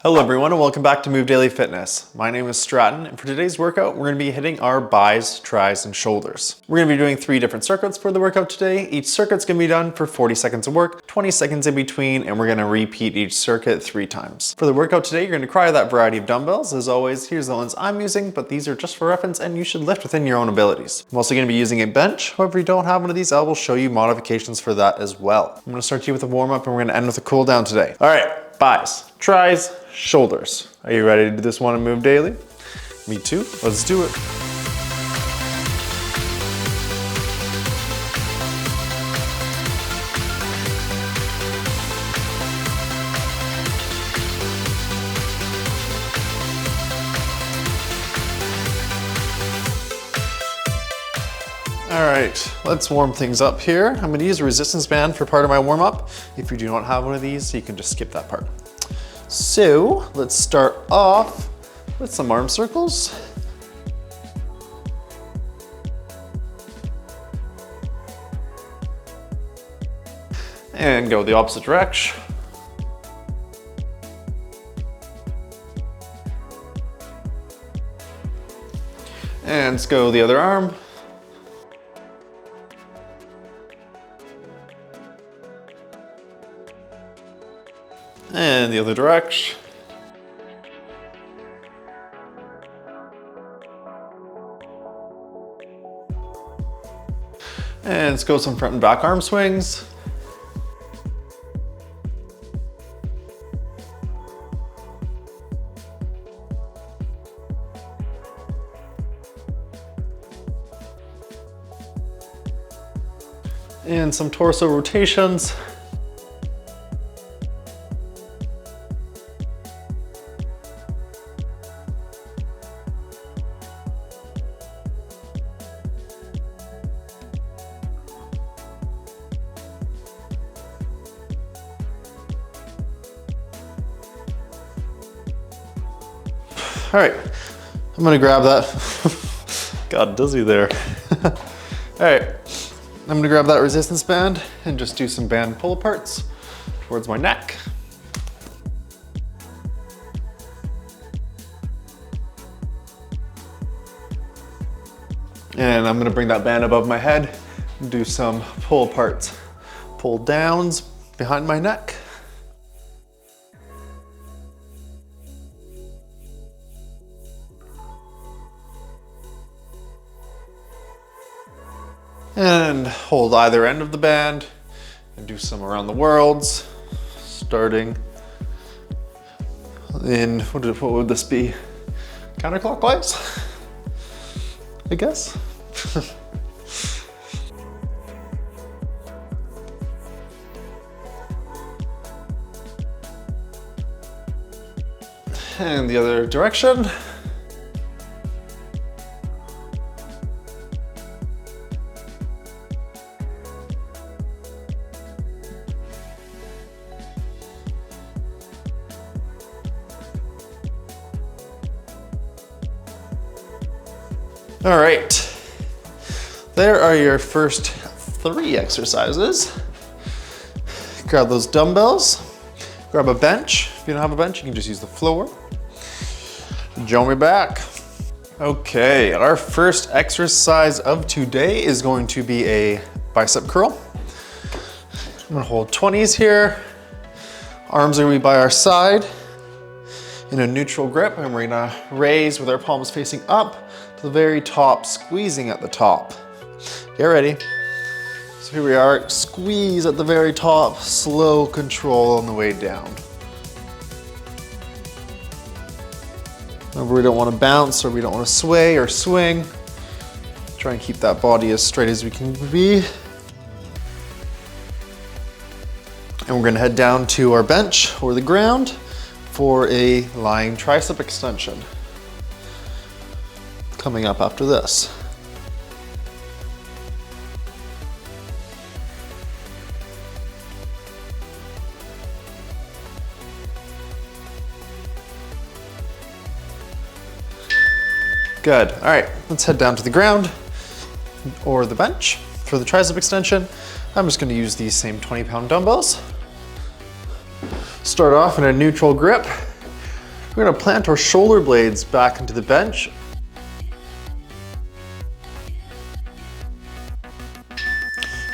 Hello everyone and welcome back to Move Daily Fitness. My name is Stratton and for today's workout we're going to be hitting our bis, tris, and shoulders. We're going to be doing 3 different circuits for the workout today. Each circuit's going to be done for 40 seconds of work, 20 seconds in between, and we're going to repeat each circuit 3 times. For the workout today you're going to require that variety of dumbbells. As always, here's the ones I'm using, but these are just for reference and you should lift within your own abilities. I'm also going to be using a bench. However, if you don't have one of these, I will show you modifications for that as well. I'm going to start you with a warm-up and we're going to end with a cool down today. Alright, bis, tris, shoulders. Are you ready to do this one and Move Daily? Me too. Let's do it. All right, let's warm things up here. I'm going to use a resistance band for part of my warm-up. If you do not have one of these, you can just skip that part. So let's start off with some arm circles. And go the opposite direction. And let's go the other arm. And the other direction. And let's go some front and back arm swings. And some torso rotations. All right, I'm gonna grab that. Got dizzy there. All right, I'm gonna grab that resistance band and just do some band pull aparts towards my neck. And I'm gonna bring that band above my head and do some pull aparts, pull downs behind my neck. And hold either end of the band and do some around the worlds, starting in, what would this be? Counterclockwise, I guess. And the other direction. All right, there are your first 3 exercises. Grab those dumbbells, grab a bench. If you don't have a bench, you can just use the floor. Join me back. Okay, our first exercise of today is going to be a bicep curl. I'm gonna hold 20s here. Arms are gonna be by our side in a neutral grip, and we're gonna raise with our palms facing up to the very top, squeezing at the top. Get ready. So here we are, squeeze at the very top, slow control on the way down. Remember, we don't want to bounce or we don't want to sway or swing. Try and keep that body as straight as we can be. And we're gonna head down to our bench or the ground for a lying tricep extension. Coming up after this. Good, all right, let's head down to the ground or the bench for the tricep extension. I'm just gonna use these same 20-pound dumbbells. Start off in a neutral grip. We're gonna plant our shoulder blades back into the bench.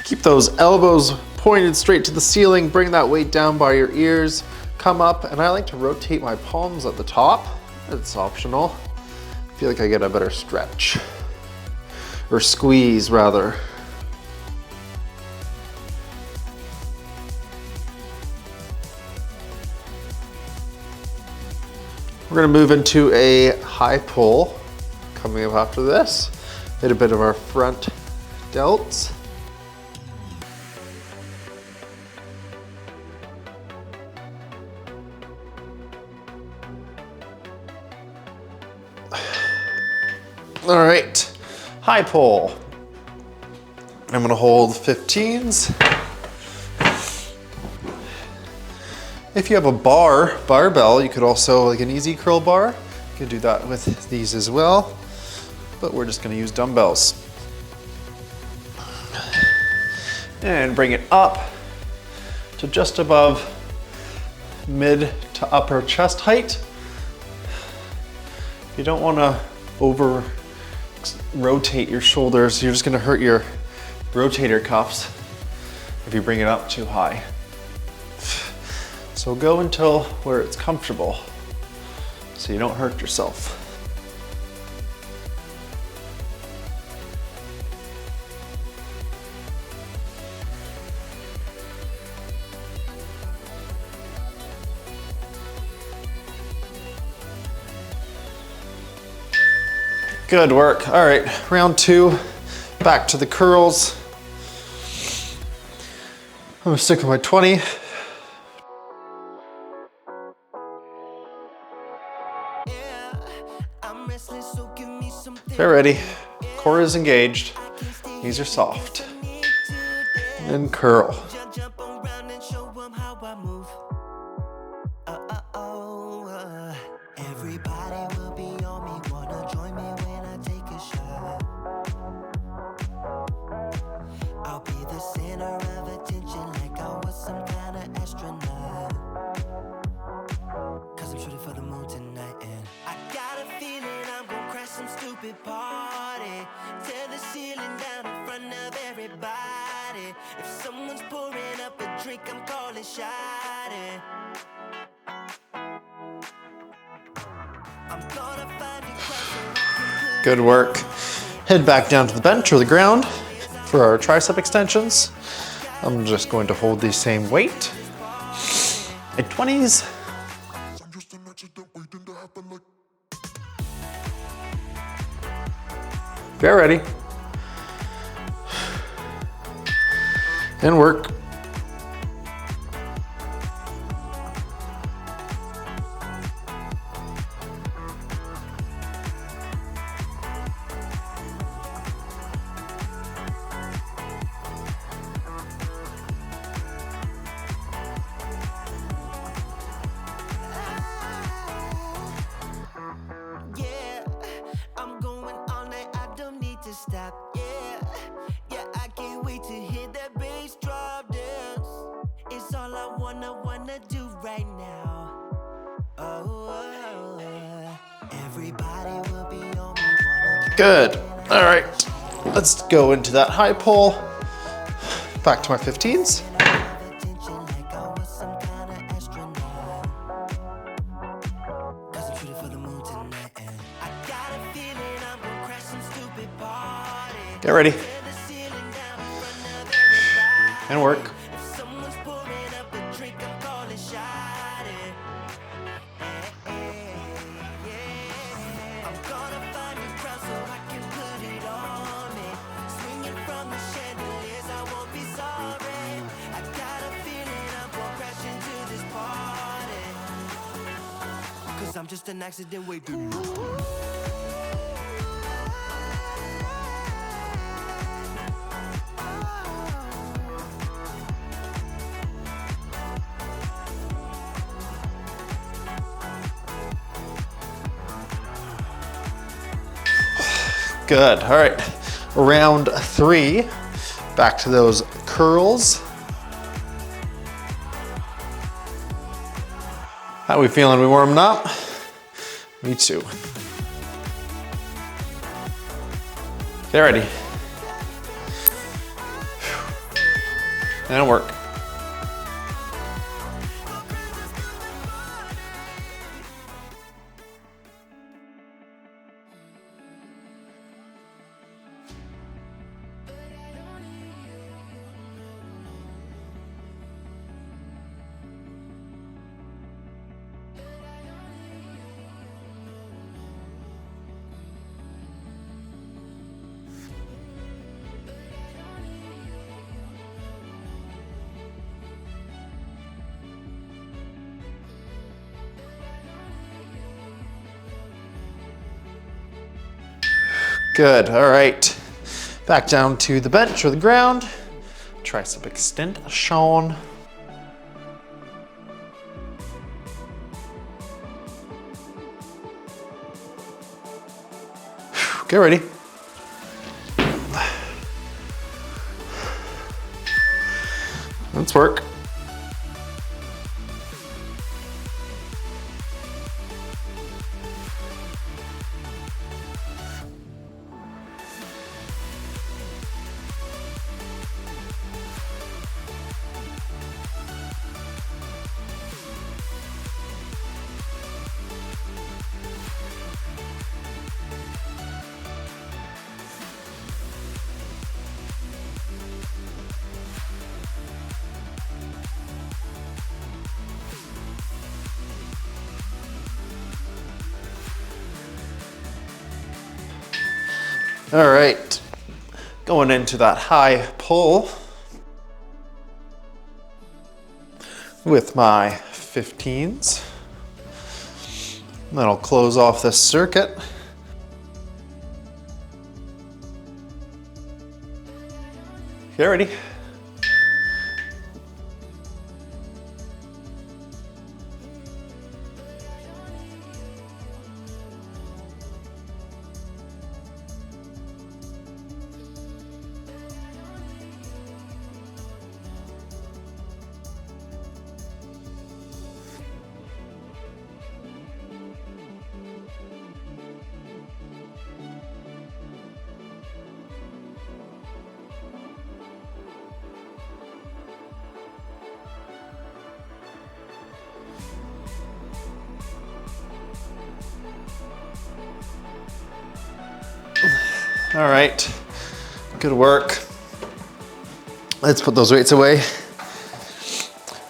Keep those elbows pointed straight to the ceiling, bring that weight down by your ears, come up, and I like to rotate my palms at the top. It's optional. I feel like I get a better stretch, or squeeze rather. We're gonna move into a high pull coming up after this. Hit a bit of our front delts. All right, high pull. I'm gonna hold 15s. If you have a barbell, you could also, like an easy curl bar, you could do that with these as well, but we're just gonna use dumbbells. And bring it up to just above mid to upper chest height. You don't wanna over rotate your shoulders. You're just gonna hurt your rotator cuffs if you bring it up too high. So go until where it's comfortable so you don't hurt yourself. Good work. All right, round 2, back to the curls. I'm gonna stick with my 20. They're ready. Core is engaged. Knees are soft. And curl. Good work. Head back down to the bench or the ground for our tricep extensions. I'm just going to hold the same weight at 20s. Get ready. And work. Good. All right, let's go into that high pull. Back to my 15s. Get ready. And work. I'm just an accident waiting. Good. All right. Round 3. Back to those curls. How we feeling? We warming up? Me too. Get ready. And work. Good, all right. Back down to the bench or the ground. Tricep extension. Get ready. Let's work. All right, going into that high pull with my 15s. Then I'll close off this circuit. Get ready. All right, good work. Let's put those weights away.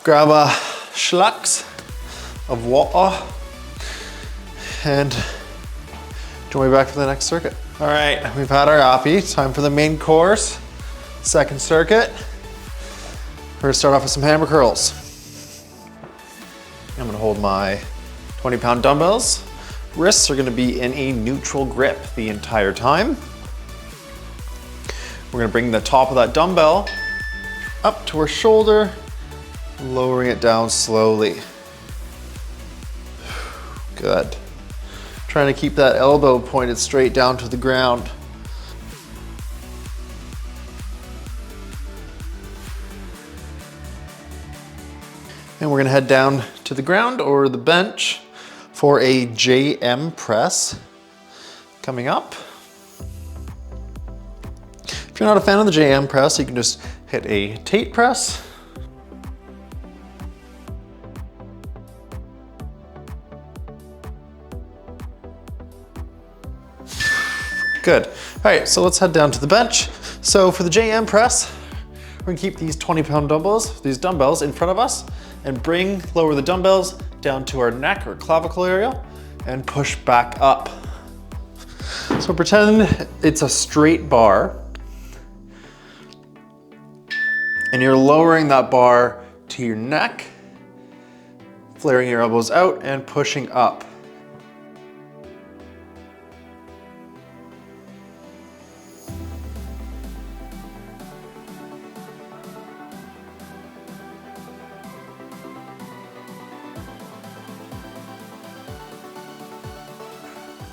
Grab a schlocks of water and join me back for the next circuit. All right, we've had our appy. Time for the main course. Second circuit. We're gonna start off with some hammer curls. I'm gonna hold my 20-pound dumbbells. Wrists are gonna be in a neutral grip the entire time. We're gonna bring the top of that dumbbell up to our shoulder, lowering it down slowly. Good. Trying to keep that elbow pointed straight down to the ground. And we're gonna head down to the ground or the bench for a JM press coming up. If you're not a fan of the JM press, you can just hit a Tate press. Good. All right, so let's head down to the bench. So for the JM press, we're gonna keep these 20-pound dumbbells in front of us and lower the dumbbells down to our neck or clavicle area and push back up. So pretend it's a straight bar and you're lowering that bar to your neck, flaring your elbows out and pushing up.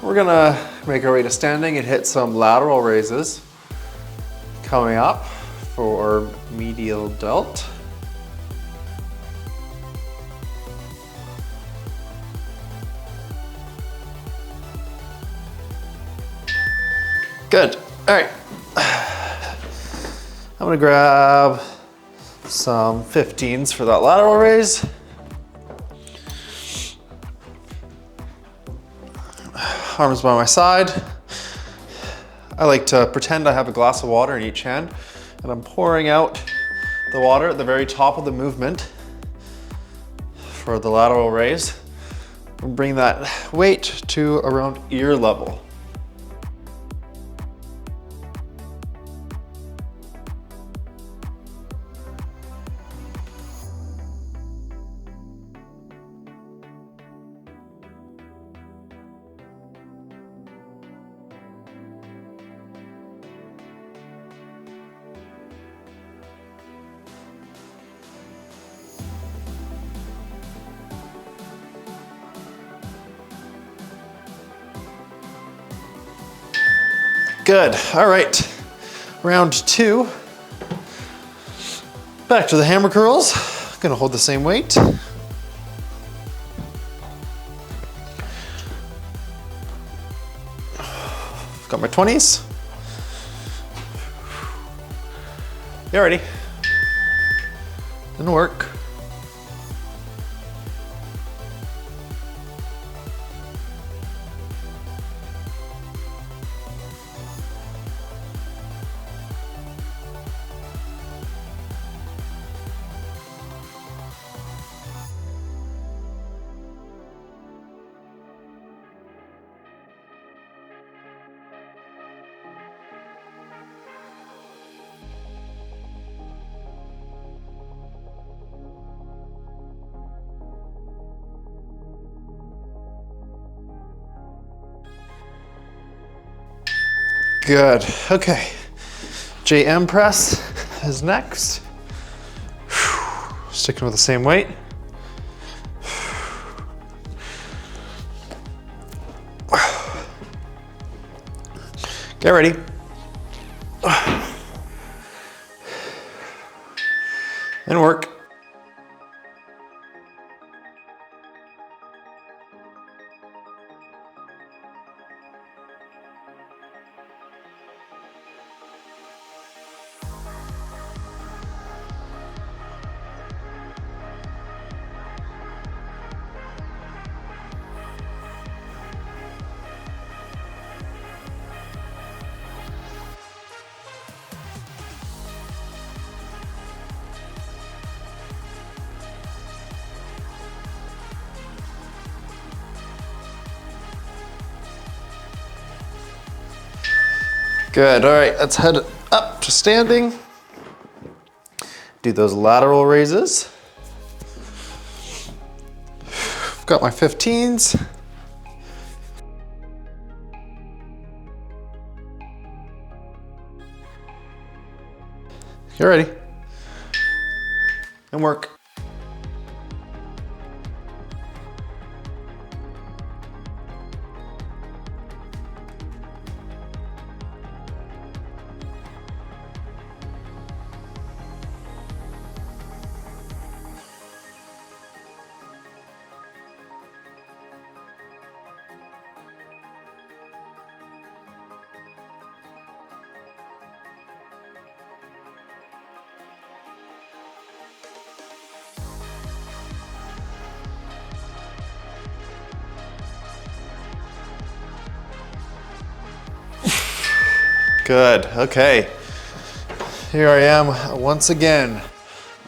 We're gonna make our way to standing and hit some lateral raises. Coming up for medial delt. Good. All right. I'm gonna grab some 15s for that lateral raise. Arms by my side. I like to pretend I have a glass of water in each hand, and I'm pouring out the water at the very top of the movement for the lateral raise. And bring that weight to around ear level. Good, all right. Round 2. Back to the hammer curls. Gonna hold the same weight. Got my 20s. You ready? Didn't work. Good, okay. JM press is next. Sticking with the same weight. Get ready. And work. Good, all right, let's head up to standing. Do those lateral raises. I've got my 15s. Get ready. And work. Good, okay. Here I am once again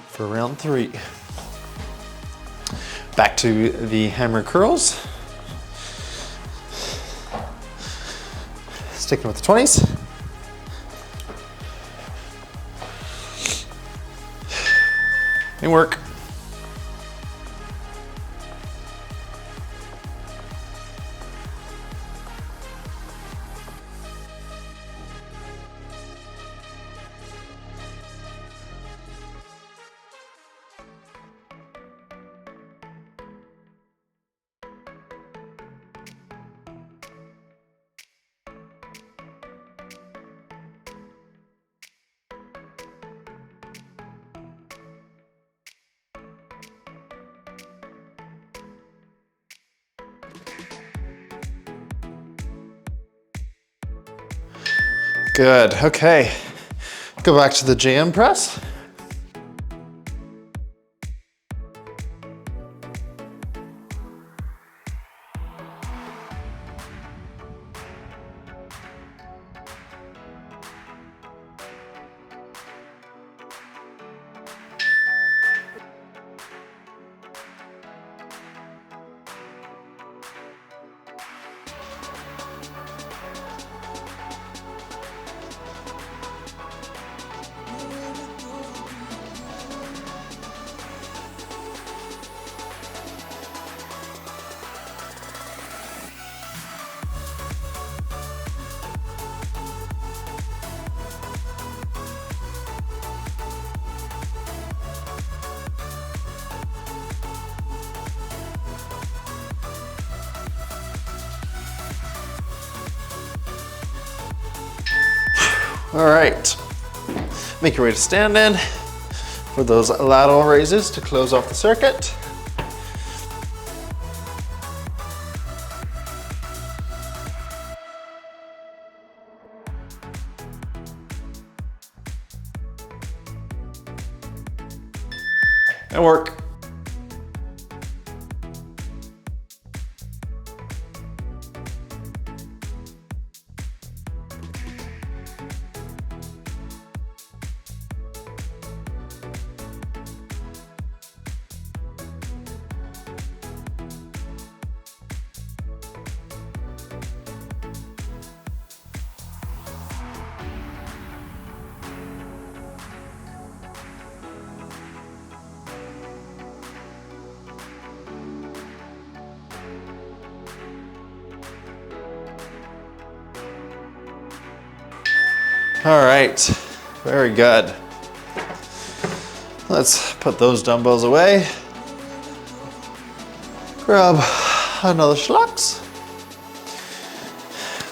for round 3. Back to the hammer curls. Sticking with the 20s. And work. Good, okay. Go back to the JM press. All right, make your way to stand-in for those lateral raises to close off the circuit. And work. All right, very good. Let's put those dumbbells away. Grab another schlocks.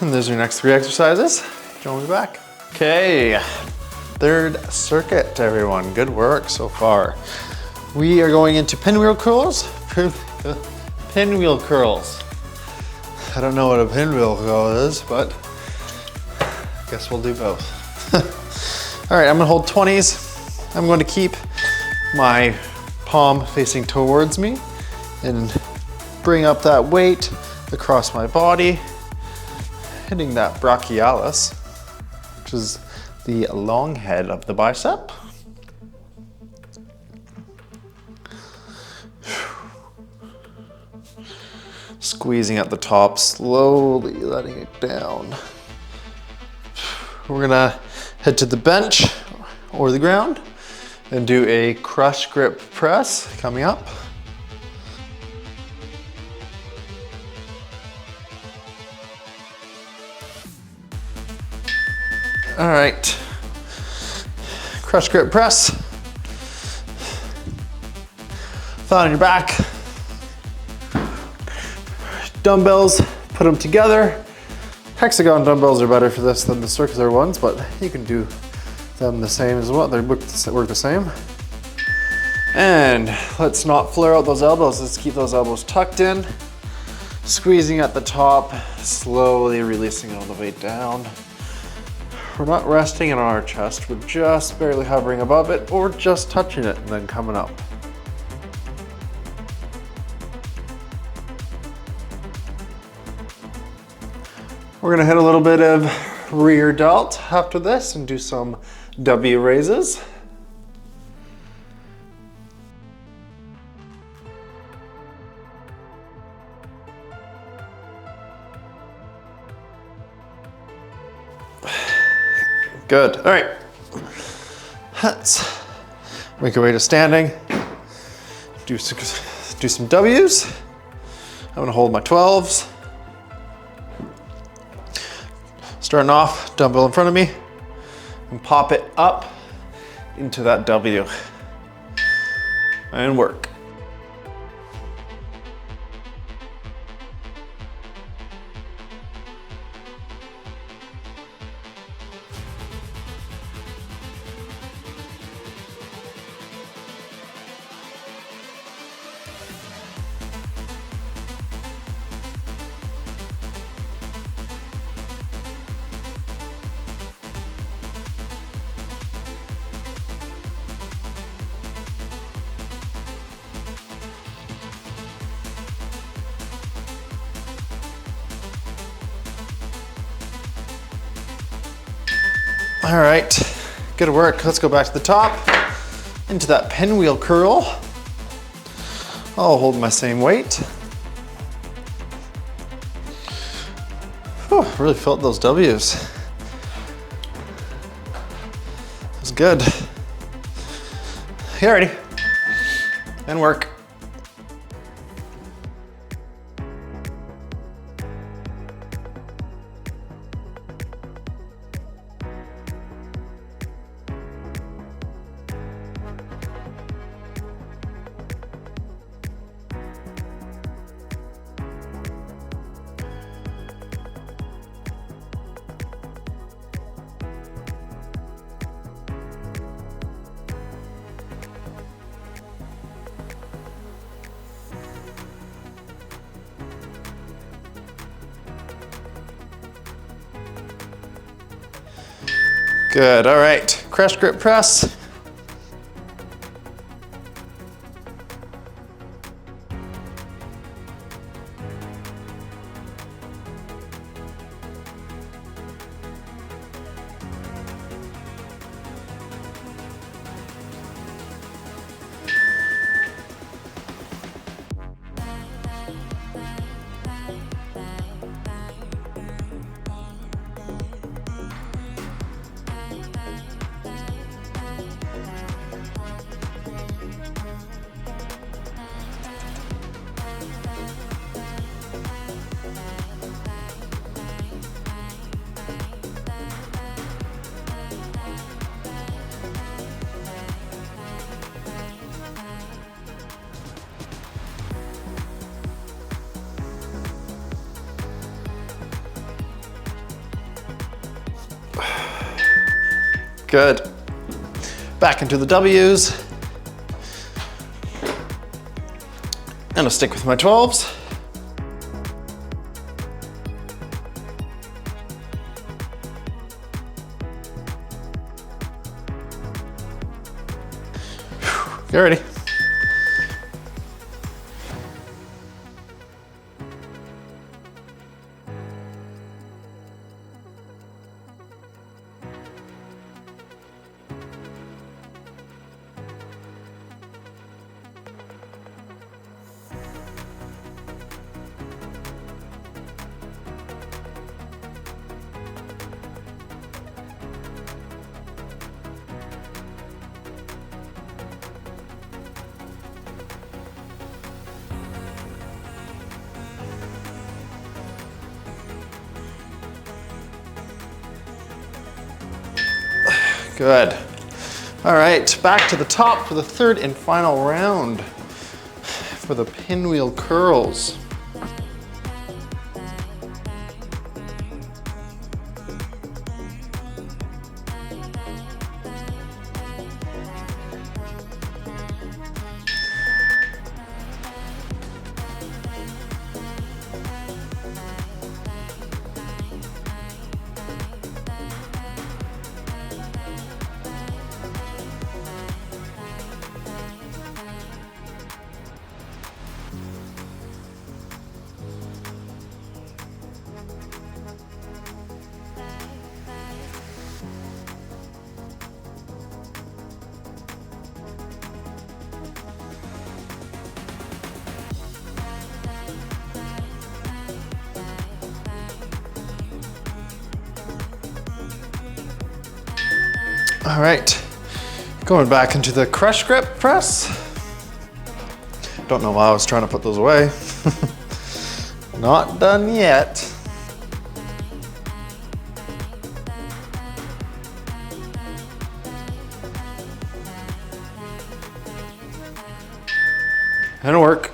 And there's your next 3 exercises. Join me back. Okay, third circuit, everyone. Good work so far. We are going into pinwheel curls. Pinwheel curls. I don't know what a pinwheel curl is, but I guess we'll do both. All right, I'm gonna hold 20s. I'm going to keep my palm facing towards me and bring up that weight across my body, hitting that brachialis, which is the long head of the bicep. Squeezing at the top, slowly letting it down. We're gonna head to the bench or the ground and do a crush grip press coming up. All right, crush grip press. Flat on your back. Dumbbells, put them together. Hexagon dumbbells are better for this than the circular ones, but you can do them the same as well. They work the same. And let's not flare out those elbows. Let's keep those elbows tucked in. Squeezing at the top, slowly releasing all the weight down. We're not resting on our chest. We're just barely hovering above it or just touching it and then coming up. We're gonna hit a little bit of rear delt after this and do some W raises. Good, all right. Let's make our way to standing. Do some W's. I'm gonna hold my 12s. Starting off, dumbbell in front of me, and pop it up into that W, and work. All right, good work. Let's go back to the top, into that pinwheel curl. I'll hold my same weight. Whew, really felt those W's. That was good. Okay, ready? And work. Good, all right. Crush grip press. Good. Back into the W's. And I'll stick with my 12s. Get ready. Good. All right, back to the top for the third and final round for the pinwheel curls. All right, going back into the crush grip press. Don't know why I was trying to put those away. Not done yet. And work.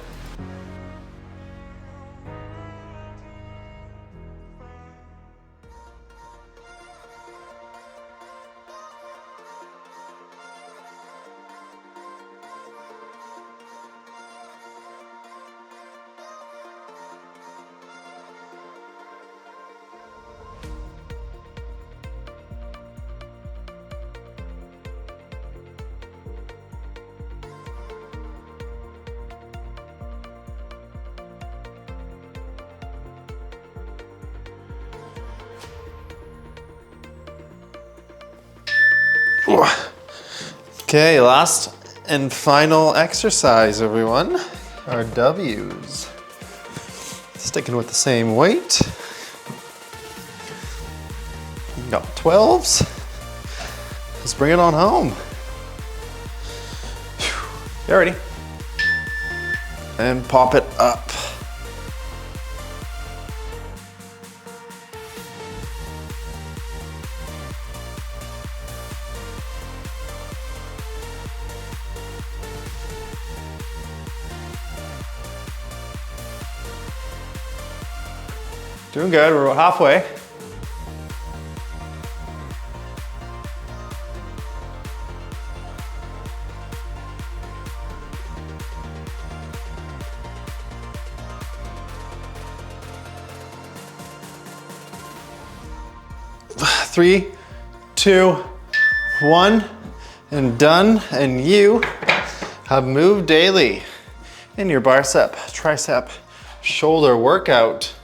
Okay, last and final exercise, everyone. Our W's. Sticking with the same weight. Got 12s. Let's bring it on home. Get ready. And pop it up. Doing good, we're about halfway. Three, two, one, and done. And you have moved daily in your bicep, tricep, shoulder workout.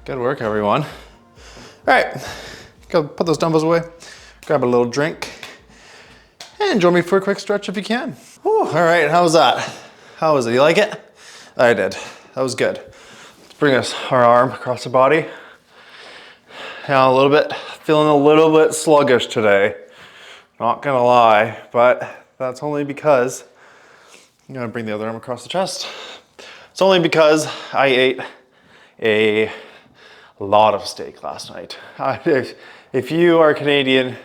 Good work, everyone. All right, go put those dumbbells away, grab a little drink, and join me for a quick stretch if you can. Whew, all right, how was that? How was it? You like it? I did. That was good. Let's bring our arm across the body. Yeah, a little bit, feeling a little bit sluggish today. Not gonna lie, but that's only because I'm gonna bring the other arm across the chest. It's only because I ate a lot of steak last night. If you are Canadian,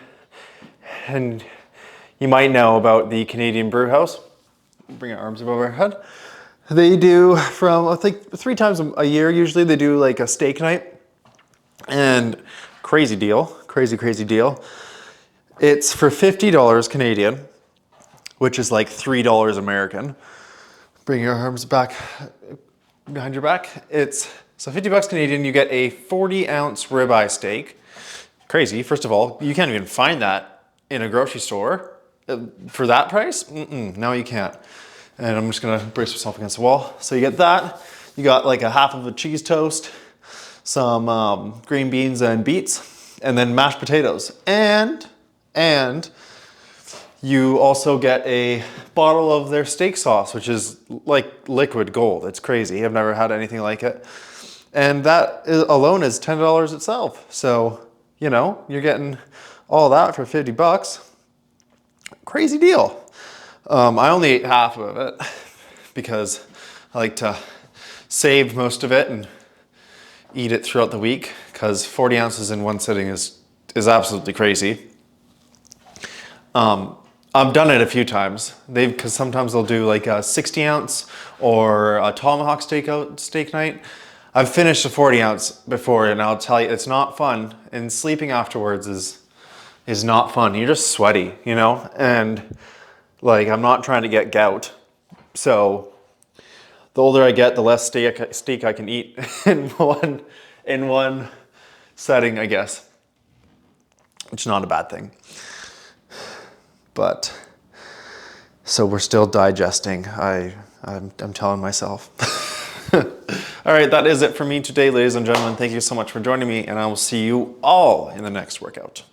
and you might know about the Canadian Brew House, bring our arms above our head. They do from, I think 3 times a year usually, they do like a steak night. And crazy deal, crazy deal. It's for $50 Canadian, which is like $3 American. Bring your arms back behind your back. So 50 bucks Canadian, you get a 40-ounce ribeye steak. Crazy, first of all, you can't even find that in a grocery store. For that price? No, you can't. And I'm just gonna brace myself against the wall. So you get that, you got like a half of a cheese toast, some green beans and beets, and then mashed potatoes. And you also get a bottle of their steak sauce, which is like liquid gold. It's crazy. I've never had anything like it. And that alone is $10 itself. So, you know, you're getting all that for 50 bucks. Crazy deal. I only ate half of it because I like to save most of it and eat it throughout the week, because 40 ounces in one sitting is absolutely crazy. I've done it a few times. Because sometimes they'll do like a 60 ounce or a tomahawk steak night. I've finished a 40 ounce before, and I'll tell you, it's not fun. And sleeping afterwards is not fun. You're just sweaty, you know? And like, I'm not trying to get gout. So the older I get, the less steak I can eat in one setting, I guess. Which is not a bad thing. But, so we're still digesting, I'm telling myself. All right, that is it for me today, ladies and gentlemen. Thank you so much for joining me, and I will see you all in the next workout.